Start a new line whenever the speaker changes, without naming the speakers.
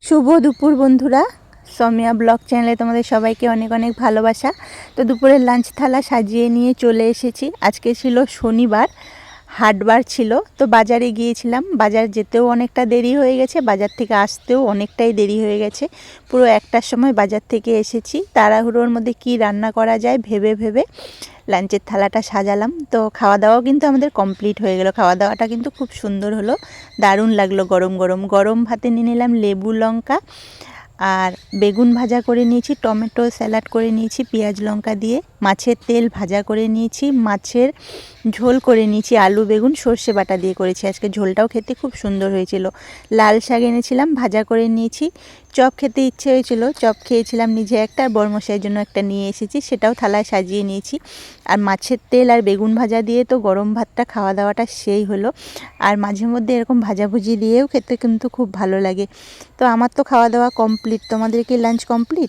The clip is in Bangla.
শুভ দুপুর বন্ধুরা, সৌমিয়া ব্লগ চ্যানেলে তোমাদের সবাইকে অনেক অনেক ভালোবাসা। তো দুপুরের লাঞ্চ থালা সাজিয়ে নিয়ে চলে এসেছি। আজকে ছিল শনিবার, হাটবার ছিল, তো বাজারে গিয়েছিলাম। বাজার যেতেও অনেকটা দেরি হয়ে গেছে, বাজার থেকে আসতেও অনেকটাই দেরি হয়ে গেছে। পুরো 1টার সময় বাজার থেকে এসেছি। তাড়াহুড়োর মধ্যে কি রান্না করা যায় ভেবে ভেবে লাঞ্চের থালাটা সাজালাম। তো খাওয়া দাওয়াও কিন্তু আমাদের কমপ্লিট হয়ে গেল। খাওয়া দাওয়াটা কিন্তু খুব সুন্দর হলো, দারুণ লাগলো। গরম গরম গরম ভাতে নিয়ে নিলাম লেবু লঙ্কা, আর বেগুন ভাজা করে নিয়েছি, টমেটো স্যালাড করে নিয়েছি পেঁয়াজ লঙ্কা দিয়ে, মাছের তেল ভাজা করে নিয়েছি, মাছের ঝোল করে নিয়েছি আলু বেগুন সর্ষে বাটা দিয়ে করেছি। আজকে ঝোলটাও খেতে খুব সুন্দর হয়েছিল। লাল শাক এনেছিলাম, ভাজা করে নিয়েছি। চপ খেতে ইচ্ছে হয়েছিল, চপ খেয়েছিলাম নিজে একটা, আর বরমশাইয়ের জন্য একটা নিয়ে এসেছি, সেটাও থালায় সাজিয়ে নিয়েছি। আর মাছের তেল আর বেগুন ভাজা দিয়ে তো গরম ভাতটা খাওয়া দাওয়াটা সেই হলো। আর মাঝে মধ্যে এরকম ভাজাভুজি দিয়েও খেতে কিন্তু খুব ভালো লাগে। তো আমার তো খাওয়া দাওয়া কমপ্লিট। তোমাদের কি লাঞ্চ কমপ্লিট?